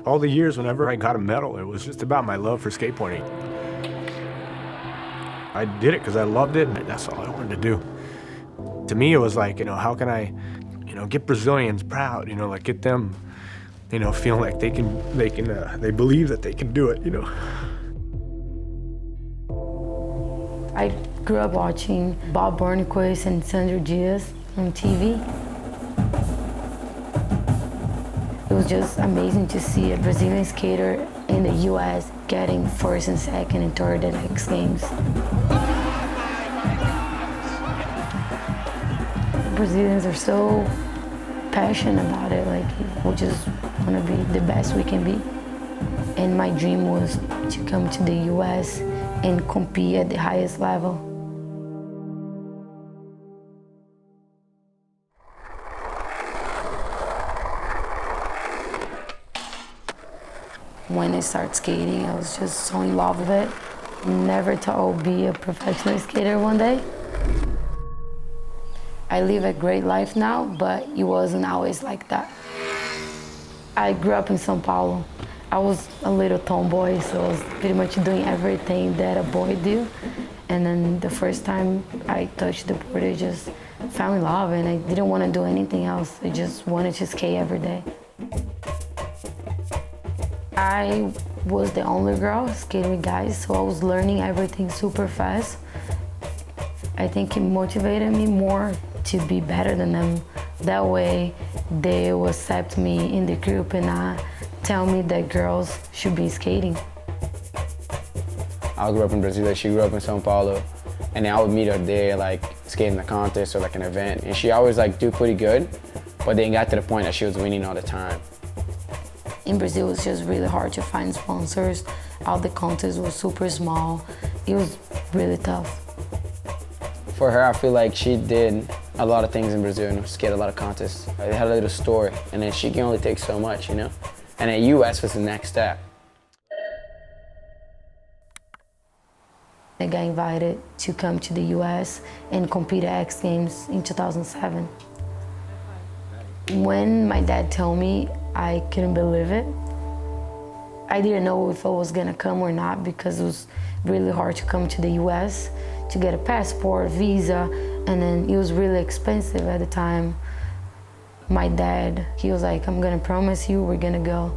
All the years whenever I got a medal, it was just about my love for skateboarding. I did it because I loved it, and that's all I wanted to do. To me, it was like, how can I, get Brazilians proud, like get them, feeling like they believe that they can do it, I grew up watching Bob Burnquist and Sandro Dias on TV. It was just amazing to see a Brazilian skater in the US getting first and second and third at X Games. Brazilians are so passionate about it, like we just want to be the best we can be. And my dream was to come to the US and compete at the highest level. When I started skating, I was just so in love with it. Never thought I would be a professional skater one day. I live a great life now, but it wasn't always like that. I grew up in São Paulo. I was a little tomboy, so I was pretty much doing everything that a boy do. And then the first time I touched the board, I just fell in love, and I didn't want to do anything else. I just wanted to skate every day. I was the only girl skating with guys, so I was learning everything super fast. I think it motivated me more to be better than them. That way, they will accept me in the group and not tell me that girls should be skating. I grew up in Brazil, she grew up in São Paulo, and I would meet her there, like skating a contest or like an event, and she always like do pretty good, but then got to the point that she was winning all the time. In Brazil, it's just really hard to find sponsors. All the contests were super small. It was really tough. For her, I feel like she did a lot of things in Brazil, skated a lot of contests. They had a little story, and then she can only take so much, And the US was the next step. I got invited to come to the US and compete at X Games in 2007. When my dad told me, I couldn't believe it. I didn't know if I was gonna come or not because it was really hard to come to the US to get a passport, visa, and then it was really expensive at the time. My dad, he was like, I'm gonna promise you we're gonna go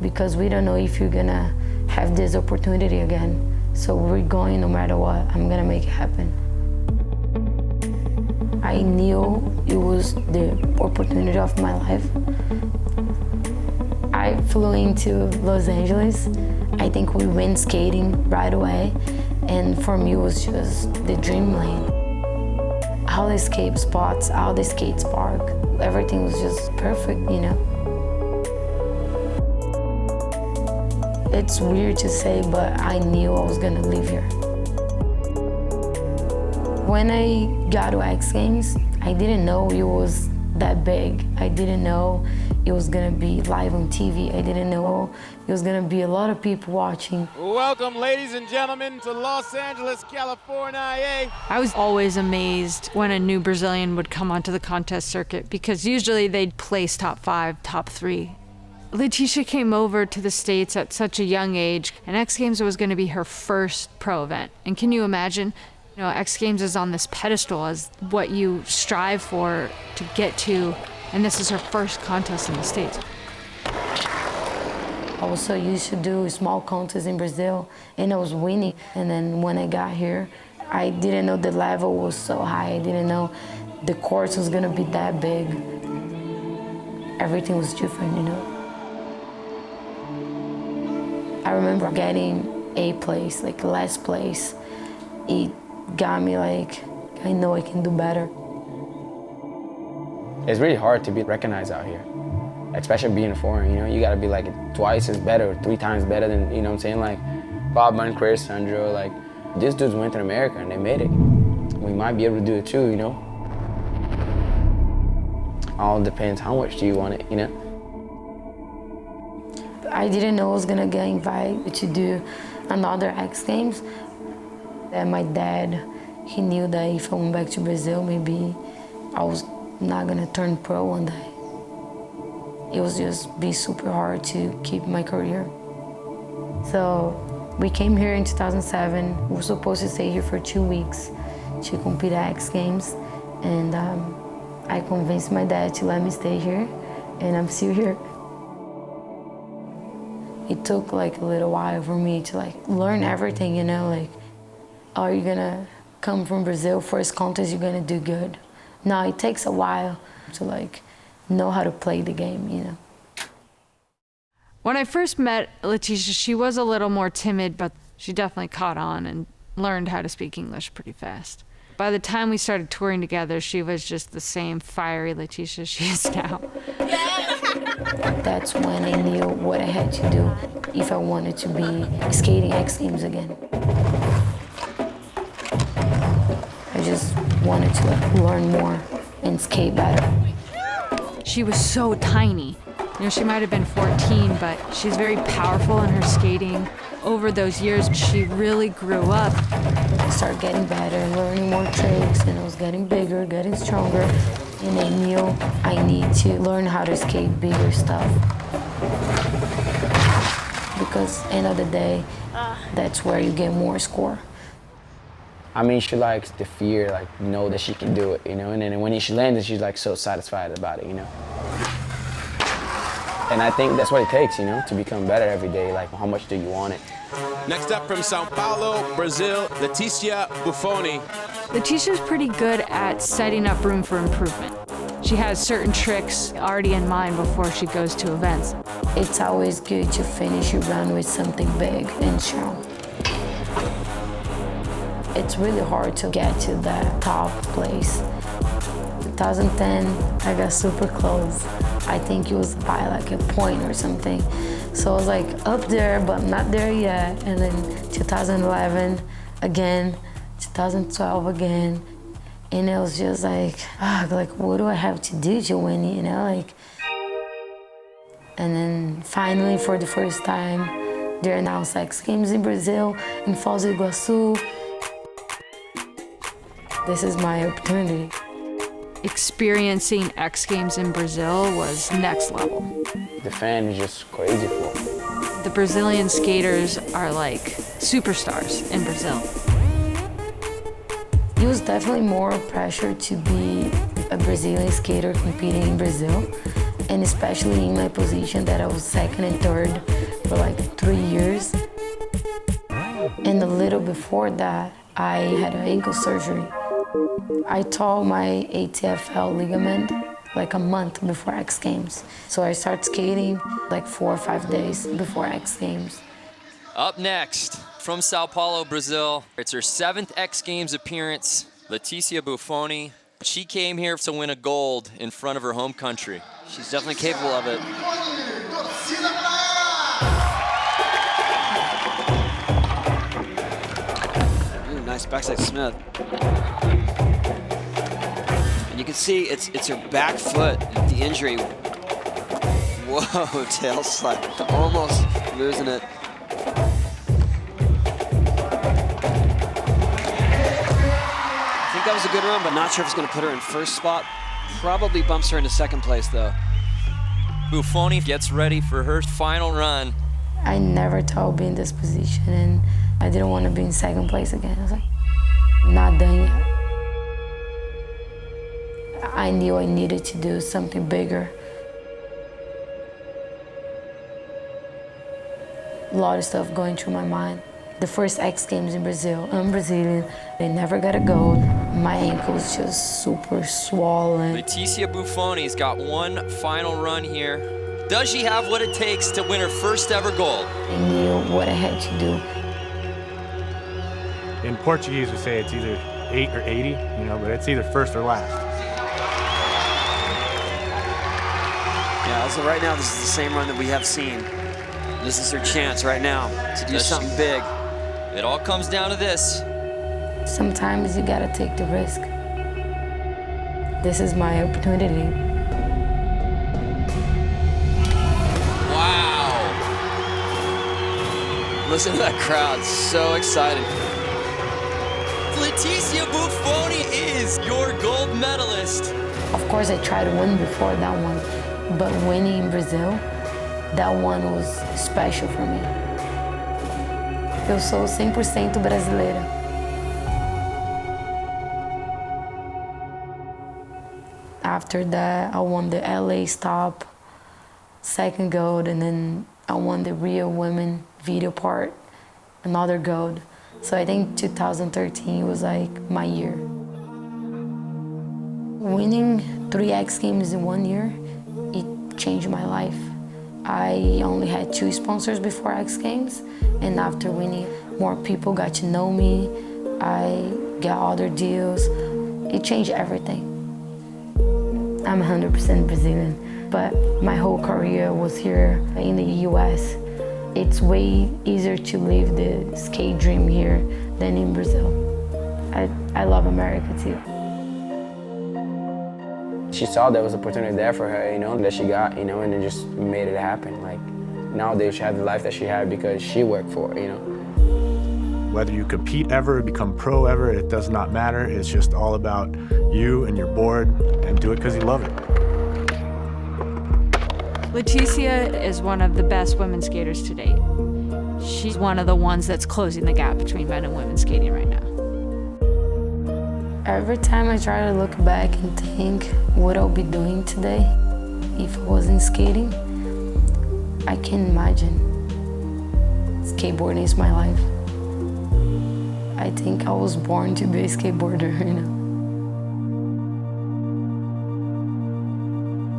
because we don't know if you're gonna have this opportunity again. So we're going no matter what, I'm gonna make it happen. I knew it was the opportunity of my life. I flew into Los Angeles. I think we went skating right away. And for me, it was just the dreamland. All the skate spots, all the skate park, everything was just perfect, It's weird to say, but I knew I was gonna live here. When I got to X Games, I didn't know it was that big. I didn't know it was gonna be live on TV. I didn't know it was gonna be a lot of people watching. Welcome, ladies and gentlemen, to Los Angeles, California. I was always amazed when a new Brazilian would come onto the contest circuit because usually they'd place top 5, top 3. Leticia came over to the States at such a young age, and X Games was gonna be her first pro event. And can you imagine? X Games is on this pedestal as what you strive for to get to, and this is her first contest in the States. I was so used to do small contests in Brazil, and I was winning. And then when I got here, I didn't know the level was so high. I didn't know the course was gonna be that big. Everything was different, I remember getting a place, like last place. It got me like, I know I can do better. It's really hard to be recognized out here, especially being foreign, You gotta be like twice as better, 3 times better than, what I'm saying? Like Bob Burnquist, Sandro, like these dudes went to America and they made it. We might be able to do it too, All depends how much do you want it, I didn't know I was gonna get invited to do another X Games. And my dad, he knew that if I went back to Brazil, maybe I was not gonna turn pro one day. it was just be super hard to keep my career. So we came here in 2007. We were supposed to stay here for 2 weeks to compete at X Games. And I convinced my dad to let me stay here, and I'm still here. It took like a little while for me to like learn everything, you know, like, are you gonna come from Brazil, first contest, you're gonna do good. No, it takes a while to like know how to play the game, you know. When I first met Leticia, she was a little more timid, but she definitely caught on and learned how to speak English pretty fast. By the time we started touring together, she was just the same fiery Leticia she is now. That's when I knew what I had to do if I wanted to be skating X Games again. I just wanted to like, learn more and skate better. She was so tiny. You know, she might have been 14, but she's very powerful in her skating. Over those years, she really grew up. I started getting better, learning more tricks, and I was getting bigger, getting stronger. And I knew I need to learn how to skate bigger stuff. Because end of the day, that's where you get more score. I mean, she likes the fear, like, know that she can do it, you know? And then when she lands, she's like so satisfied about it, you know? And I think that's what it takes, you know, to become better every day. Like, how much do you want it? Next up from Sao Paulo, Brazil, Leticia Bufoni. Leticia's pretty good at setting up room for improvement. She has certain tricks already in mind before she goes to events. It's always good to finish your run with something big and strong. It's really hard to get to the top place. 2010, I got super close. I think it was by like a point or something. So I was like up there, but not there yet. And then 2011 again, 2012 again. And it was just like what do I have to do to win, you know? Like, and then finally, for the first time, they announced X Games in Brazil, in Foz do Iguaçu. This is my opportunity. Experiencing X Games in Brazil was next level. The fan is just crazy for it. The Brazilian skaters are like superstars in Brazil. It was definitely more pressure to be a Brazilian skater competing in Brazil, and especially in my position that I was second and third for like 3 years. And a little before that, I had an ankle surgery. I tore my ATFL ligament like a month before X Games. So I started skating like 4 or 5 days before X Games. Up next, from Sao Paulo, Brazil, it's her 7th X Games appearance, Leticia Bufoni. She came here to win a gold in front of her home country. She's definitely capable of it. Ooh, nice backside Smith. And you can see it's her back foot, the injury. Whoa, tail slide, almost losing it. I think that was a good run, but not sure if it's going to put her in first spot. Probably bumps her into second place, though. Bufoni gets ready for her final run. I never thought I'd be in this position, and I didn't want to be in second place again. I was like, not done yet. I knew I needed to do something bigger. A lot of stuff going through my mind. The first X Games in Brazil, I'm Brazilian, they never got a gold. My ankle was just super swollen. Leticia Bufoni's got one final run here. Does she have what it takes to win her first ever gold? I knew what I had to do. In Portuguese, we say it's either 8 or 80, you know, but it's either first or last. Yeah, so right now, this is the same run that we have seen. This is her chance right now to do something big. It all comes down to this. Sometimes you gotta take the risk. This is my opportunity. Wow. Listen to that crowd, so excited. Leticia Bufoni is your gold medalist. Of course, I tried to win before that one, but winning in Brazil, that one was special for me. Eu sou 100% brasileira. After that, I won the LA stop, second gold, and then I won the Rio women video part, another gold. So I think 2013 was like my year. Winning 3 X Games in 1 year, it changed my life. I only had 2 sponsors before X Games, and after winning, more people got to know me. I got other deals. It changed everything. I'm 100% Brazilian, but my whole career was here in the US. It's way easier to live the skate dream here than in Brazil. I love America too. She saw there was opportunity there for her, you know, that she got, you know, and it just made it happen. Like, nowadays she had the life that she had because she worked for it, you know. Whether you compete ever, become pro ever, it does not matter. It's just all about you and your board, and do it because you love it. Leticia is one of the best women skaters to date. She's one of the ones that's closing the gap between men and women skating right now. Every time I try to look back and think what I'll be doing today if I wasn't skating, I can't imagine. Skateboarding is my life. I think I was born to be a skateboarder, you know.